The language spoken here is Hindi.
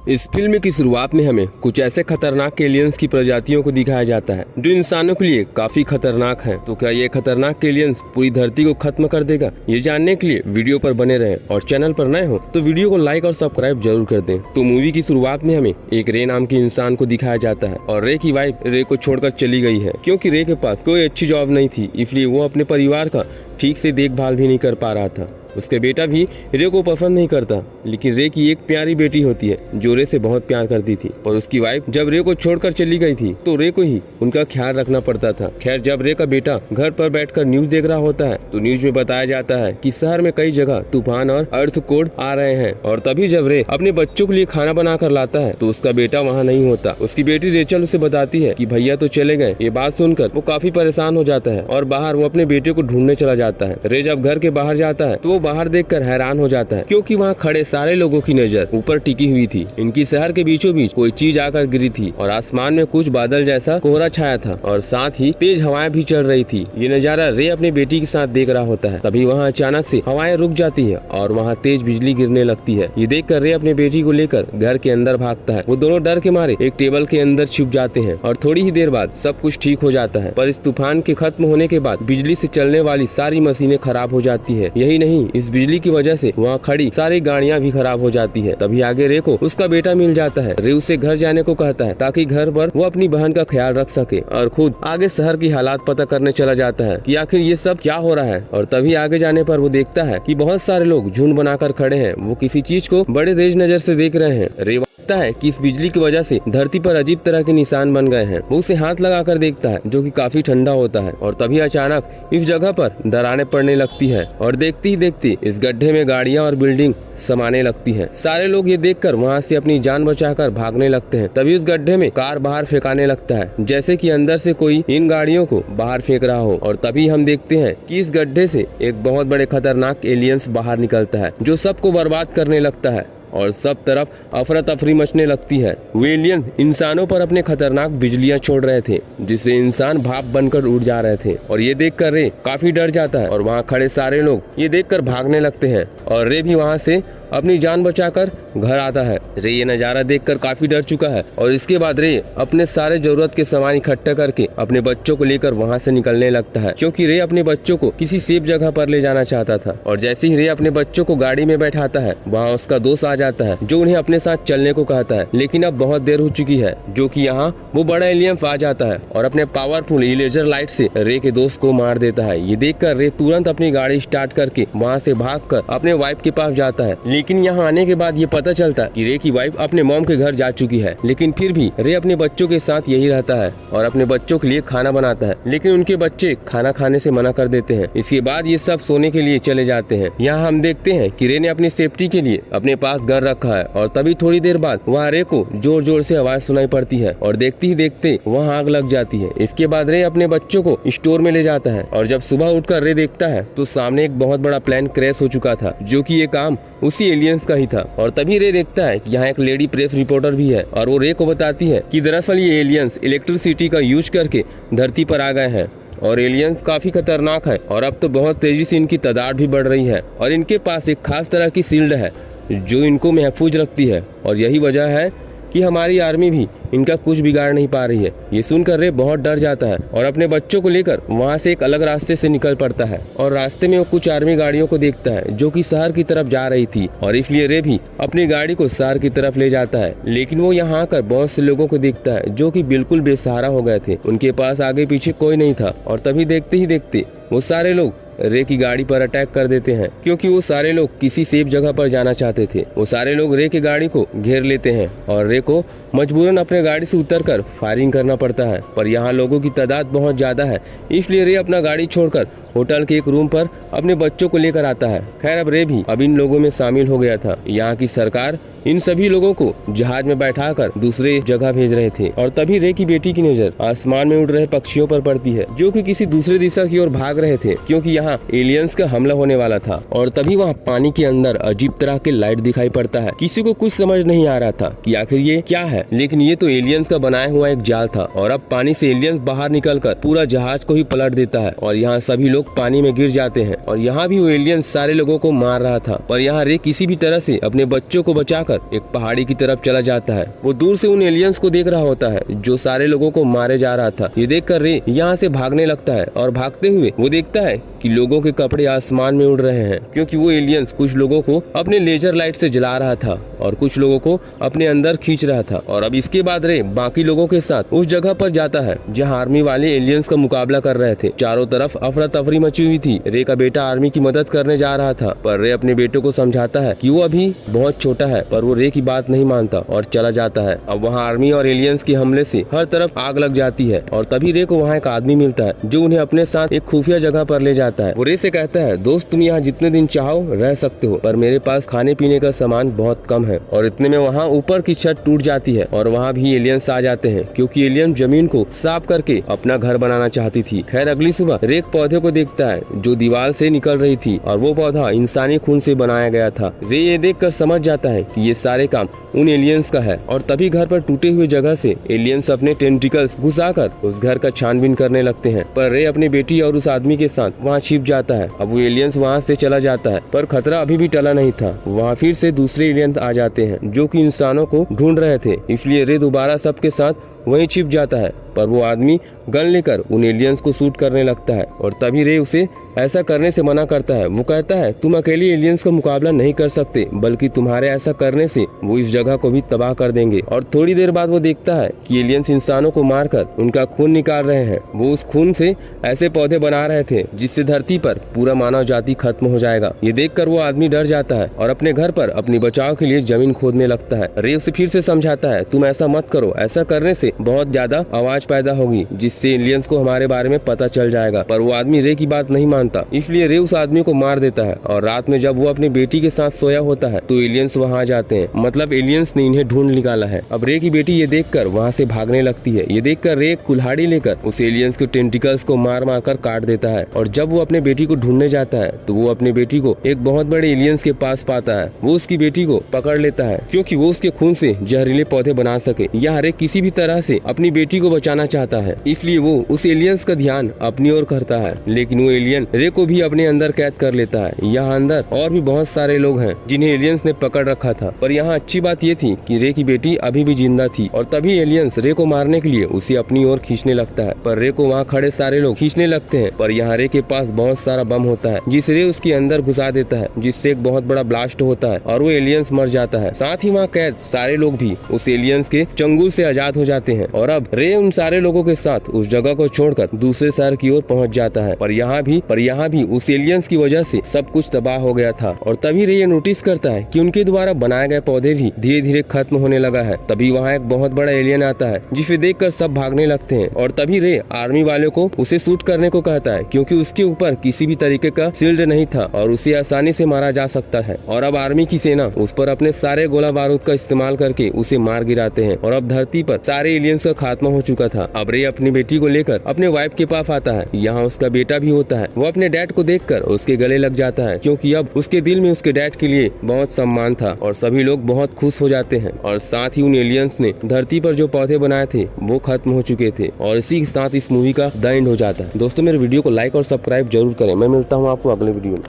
इस फिल्म की शुरुआत में हमें कुछ ऐसे खतरनाक एलियंस की प्रजातियों को दिखाया जाता है जो इंसानों के लिए काफी खतरनाक हैं। तो क्या ये खतरनाक एलियंस पूरी धरती को खत्म कर देगा? ये जानने के लिए वीडियो पर बने रहें और चैनल पर नए हो तो वीडियो को लाइक और सब्सक्राइब जरूर कर दें। तो मूवी की शुरुआत में हमें एक रे नाम के इंसान को दिखाया जाता है और रे की वाइफ रे को छोड़कर चली गई है क्योंकि रे के पास कोई अच्छी जॉब नहीं थी, इसलिए वो अपने परिवार का ठीक से देखभाल भी नहीं कर पा रहा था। उसके बेटा भी रे को पसंद नहीं करता, लेकिन रे की एक प्यारी बेटी होती है जो रे से बहुत प्यार करती थी और उसकी वाइफ जब रे को छोड़कर चली गई थी तो रे को ही उनका ख्याल रखना पड़ता था। खैर, जब रे का बेटा घर पर बैठकर न्यूज देख रहा होता है तो न्यूज में बताया जाता है कि शहर में कई जगह तूफान और अर्थक्वेक आ रहे हैं। और तभी जब रे अपने बच्चों के लिए खाना बना कर लाता है तो उसका बेटा वहाँ नहीं होता। उसकी बेटी रेचल उसे बताती है कि भैया तो चले गए। ये बात सुनकर वो काफी परेशान हो जाता है और बाहर वो अपने बेटे को ढूंढने चला जाता है। रे जब घर के बाहर जाता है तो वो बाहर देखकर हैरान हो जाता है क्योंकि वहाँ खड़े सारे लोगों की नजर ऊपर टिकी हुई थी। इनकी शहर के बीचों बीच कोई चीज आकर गिरी थी और आसमान में कुछ बादल जैसा कोहरा छाया था और साथ ही तेज हवाएं भी चल रही थी। ये नजारा रे अपने बेटी के साथ देख रहा होता है। तभी वहाँ अचानक से हवाएं रुक जाती है और वहाँ तेज बिजली गिरने लगती है। ये देखकर रे अपने बेटी को लेकर घर के अंदर भागता है। वो दोनों डर के मारे एक टेबल के अंदर छुप जाते हैं और थोड़ी ही देर बाद सब कुछ ठीक हो जाता है। पर इस तूफान के खत्म होने के बाद बिजली से चलने वाली सारी मशीनें खराब हो जाती है। यही नहीं, इस बिजली की वजह से वहाँ खड़ी सारी गाड़ियाँ भी खराब हो जाती है। तभी आगे रे को उसका बेटा मिल जाता है। रे उसे घर जाने को कहता है ताकि घर पर वो अपनी बहन का ख्याल रख सके और खुद आगे शहर की हालात पता करने चला जाता है कि आखिर ये सब क्या हो रहा है। और तभी आगे जाने पर वो देखता है कि बहुत सारे लोग झुंड बनाकर खड़े हैं। वो किसी चीज को बड़े तेज नजर से देख रहे हैं। रे लगता है कि इस बिजली की वजह से धरती पर अजीब तरह के निशान बन गए हैं। वो उसे हाथ लगाकर देखता है जो कि काफी ठंडा होता है। और तभी अचानक इस जगह पर दरारें पड़ने लगती है और देखते ही देखते इस गड्ढे में गाड़ियां और बिल्डिंग समाने लगती हैं। सारे लोग ये देखकर वहाँ से अपनी जान बचाकर भागने लगते हैं। तभी उस गड्ढे में कार बाहर फेंकाने लगता है जैसे कि अंदर से कोई इन गाड़ियों को बाहर फेंक रहा हो। और तभी हम देखते हैं कि इस गड्ढे से एक बहुत बड़े खतरनाक एलियंस बाहर निकलता है जो सबको बर्बाद करने लगता है और सब तरफ अफरा तफरी मचने लगती है। वो एलियन इंसानों पर अपने खतरनाक बिजलियां छोड़ रहे थे जिससे इंसान भाप बनकर उड़ जा रहे थे। और ये देखकर रे काफी डर जाता है और वहाँ खड़े सारे लोग ये देखकर भागने लगते हैं और रे भी वहाँ से अपनी जान बचाकर घर आता है। रे ये नजारा देखकर काफी डर चुका है और इसके बाद रे अपने सारे जरूरत के सामान इकट्ठा करके अपने बच्चों को लेकर वहाँ से निकलने लगता है क्योंकि रे अपने बच्चों को किसी सेफ जगह पर ले जाना चाहता था। और जैसे ही रे अपने बच्चों को गाड़ी में बैठाता है वहाँ उसका दोस्त आ जाता है जो उन्हें अपने साथ चलने को कहता है। लेकिन अब बहुत देर हो चुकी है जो कि यहाँ वो बड़ा एलियन आ जाता है और अपने पावरफुल लेजर लाइट से रे के दोस्त को मार देता है। ये देखकर रे तुरंत अपनी गाड़ी स्टार्ट करके वहाँ से भागकर अपने वाइफ के पास जाता है। लेकिन यहाँ आने के बाद ये पता चलता है कि रे की वाइफ अपने मॉम के घर जा चुकी है। लेकिन फिर भी रे अपने बच्चों के साथ यही रहता है और अपने बच्चों के लिए खाना बनाता है। लेकिन उनके बच्चे खाना खाने से मना कर देते हैं। इसके बाद ये सब सोने के लिए चले जाते हैं। यहाँ हम देखते हैं कि रे ने अपनी सेफ्टी के लिए अपने पास गन रखा है और तभी थोड़ी देर बाद वहाँ रे को जोर जोर से आवाज सुनाई पड़ती है और देखते ही देखते वहाँ आग लग जाती है। इसके बाद रे अपने बच्चों को स्टोर में ले जाता है और जब सुबह उठकर रे देखता है तो सामने एक बहुत बड़ा प्लेन क्रैश हो चुका था जो कि ये काम उसी एलियंस का ही था। और तभी रे देखता है कि यहाँ एक लेडी प्रेस रिपोर्टर भी है और वो रे को बताती है कि दरअसल ये एलियंस इलेक्ट्रिसिटी का यूज करके धरती पर आ गए हैं और एलियंस काफी खतरनाक है और अब तो बहुत तेजी से इनकी तादाद भी बढ़ रही है और इनके पास एक खास तरह की शील्ड है जो इनको महफूज रखती है और यही वजह है कि हमारी आर्मी भी इनका कुछ बिगाड़ नहीं पा रही है। ये सुनकर रे बहुत डर जाता है और अपने बच्चों को लेकर वहाँ से एक अलग रास्ते से निकल पड़ता है और रास्ते में वो कुछ आर्मी गाड़ियों को देखता है जो कि शहर की तरफ जा रही थी और इसलिए रे भी अपनी गाड़ी को शहर की तरफ ले जाता है। लेकिन वो यहाँ आकर बहुत से लोगों को देखता है जो कि बिल्कुल बेसहारा हो गए थे। उनके पास आगे पीछे कोई नहीं था और तभी देखते ही देखते वो सारे लोग रे की गाड़ी पर अटैक कर देते हैं क्योंकि वो सारे लोग किसी सेफ जगह पर जाना चाहते थे। वो सारे लोग रे की गाड़ी को घेर लेते हैं और रे को मजबूरन अपने गाड़ी से उतरकर फायरिंग करना पड़ता है। पर यहाँ लोगों की तादाद बहुत ज्यादा है इसलिए रे अपना गाड़ी छोड़कर होटल के एक रूम पर अपने बच्चों को लेकर आता है। खैर, अब रे भी अब इन लोगों में शामिल हो गया था। यहाँ की सरकार इन सभी लोगों को जहाज में बैठाकर दूसरे जगह भेज रहे थे और तभी रे की बेटी की नजर आसमान में उड़ रहे पक्षियों पर पड़ती है जो कि किसी दूसरे दिशा की ओर भाग रहे थे क्योंकि यहाँ एलियंस का हमला होने वाला था। और तभी वहाँ पानी के अंदर अजीब तरह के लाइट दिखाई पड़ता है। किसी को कुछ समझ नहीं आ रहा था कि आखिर ये क्या है है, लेकिन ये तो एलियंस का बनाया हुआ एक जाल था और अब पानी से एलियंस बाहर निकलकर पूरा जहाज को ही पलट देता है और यहाँ सभी लोग पानी में गिर जाते हैं। और यहाँ भी वो एलियंस सारे लोगों को मार रहा था, पर यहाँ रे किसी भी तरह से अपने बच्चों को बचाकर एक पहाड़ी की तरफ चला जाता है। वो दूर से उन एलियंस को देख रहा होता है जो सारे लोगों को मारे जा रहा था। ये देखकर रे यहाँ से भागने लगता है और भागते हुए वो देखता है कि लोगों के कपड़े आसमान में उड़ रहे हैं, क्योंकि वो एलियंस कुछ लोगों को अपने लेजर लाइट से जला रहा था और कुछ लोगों को अपने अंदर खींच रहा था। और अब इसके बाद रे बाकी लोगों के साथ उस जगह पर जाता है जहां आर्मी वाले एलियंस का मुकाबला कर रहे थे। चारों तरफ अफरा तफरी मची हुई थी। रे का बेटा आर्मी की मदद करने जा रहा था, पर रे अपने बेटे को समझाता है कि वो अभी बहुत छोटा है, पर वो रे की बात नहीं मानता और चला जाता है। अब वहाँ आर्मी और एलियंस के हमले से हर तरफ आग लग जाती है और तभी रे को वहाँ एक आदमी मिलता है जो उन्हें अपने साथ एक खुफिया जगह पर ले जाता है। वो रे से कहता है, दोस्त तुम यहाँ जितने दिन चाहो रह सकते हो, पर मेरे पास खाने पीने का सामान बहुत कम है। और इतने में वहाँ ऊपर की छत टूट जाती है और वहाँ भी एलियंस आ जाते हैं, क्योंकि एलियन जमीन को साफ करके अपना घर बनाना चाहती थी। खैर अगली सुबह रे एक पौधे को देखता है जो दीवार से निकल रही थी और वो पौधा इंसानी खून से बनाया गया था। रे ये देखकर समझ जाता है कि ये सारे काम उन एलियंस का है और तभी घर पर टूटे हुए जगह से एलियंस अपने टेंटिकल्स घुसाकर उस घर का छानबीन करने लगते हैं। पर रे अपनी बेटी और उस आदमी के साथ वहाँ छिप जाता है। अब वो एलियंस वहाँ से चला जाता है, पर खतरा अभी भी टला नहीं था। वहाँ फिर से दूसरे एलियंस आ जाते हैं जो कि इंसानों को ढूंढ रहे थे, इसलिए रे दोबारा सबके साथ वहीं छिप जाता है। पर वो आदमी गन लेकर उन एलियंस को शूट करने लगता है और तभी रे उसे ऐसा करने से मना करता है। वो कहता है, तुम अकेले एलियंस का मुकाबला नहीं कर सकते, बल्कि तुम्हारे ऐसा करने से वो इस जगह को भी तबाह कर देंगे। और थोड़ी देर बाद वो देखता है कि एलियंस इंसानों को मारकर उनका खून निकाल रहे हैं। वो उस खून से ऐसे पौधे बना रहे थे जिससे धरती पर पूरा मानव जाति खत्म हो जाएगा। ये देखकर वो आदमी डर जाता है और अपने घर पर अपनी बचाव के लिए जमीन खोदने लगता है। रे उसे फिर से समझाता है, तुम ऐसा मत करो, ऐसा करने से बहुत ज्यादा आवाज पैदा होगी जिससे एलियंस को हमारे बारे में पता चल जाएगा। पर वो आदमी रे की बात नहीं मानता, इसलिए रे उस आदमी को मार देता है। और रात में जब वो अपनी बेटी के साथ सोया होता है तो एलियंस वहाँ आ जाते हैं, मतलब एलियंस ने इन्हें ढूंढ निकाला है। अब रे की बेटी ये देखकर वहाँ से भागने लगती है। ये देखकर रे कुल्हाड़ी लेकर उस एलियंस के टेंटिकल्स को मार मार कर काट देता है। और जब वो अपने बेटी को ढूंढने जाता है तो वो अपने बेटी को एक बहुत बड़े एलियंस के पास पाता है। वो उसकी बेटी को पकड़ लेता है क्योंकि वो उसके खून से जहरीले पौधे बना सके। यहाँ रे किसी भी तरह से अपनी बेटी को बचाना चाहता है, इसलिए वो उस एलियंस का ध्यान अपनी ओर करता है। लेकिन वो एलियन रे को भी अपने अंदर कैद कर लेता है। यहाँ अंदर और भी बहुत सारे लोग हैं जिन्हें एलियंस ने पकड़ रखा था, पर यहाँ अच्छी बात ये थी कि रे की बेटी अभी भी जिंदा थी। और तभी एलियंस रे को मारने के लिए उसे अपनी ओर खींचने लगता है, पर रे को वहाँ खड़े सारे लोग खींचने लगते हैं। पर यहाँ रे के पास बहुत सारा बम होता है जिसे रे उसके अंदर घुसा देता है, जिससे एक बहुत बड़ा ब्लास्ट होता है और वो एलियंस मर जाता है। साथ ही वहाँ कैद सारे लोग भी उस एलियंस के चंगुल से आजाद हो जाते हैं। और अब रे उन सारे लोगों के साथ उस जगह को छोड़कर दूसरे शहर की ओर पहुंच जाता है। पर यहाँ भी उस एलियंस की वजह से सब कुछ तबाह हो गया था। और तभी रे ये नोटिस करता है कि उनके द्वारा बनाए गए पौधे भी धीरे धीरे खत्म होने लगा है। तभी वहाँ एक बहुत बड़ा एलियन आता है जिसे देखकर सब भागने लगते हैं। और तभी रे आर्मी वाले को उसे शूट करने को कहता है, क्योंकि उसके ऊपर किसी भी तरीके का शील्ड नहीं था और उसे आसानी से मारा जा सकता है। और अब आर्मी की सेना उस पर अपने सारे गोला बारूद का इस्तेमाल करके उसे मार गिराते हैं। और अब धरती पर सारे एलियंस का खात्मा हो चुका था। अब रे अपनी बेटी को लेकर अपने वाइफ के पास आता है। यहाँ उसका बेटा भी होता है। वो अपने डैड को देखकर उसके गले लग जाता है, क्योंकि अब उसके दिल में उसके डैड के लिए बहुत सम्मान था। और सभी लोग बहुत खुश हो जाते हैं। और साथ ही उन एलियंस ने धरती पर जो पौधे बनाए थे वो खत्म हो चुके थे। और इसी के साथ इस मूवी का द एंड हो जाता है। दोस्तों मेरे वीडियो को लाइक और सब्सक्राइब जरूर करें। मैं मिलता हूँ आपको अगले वीडियो में।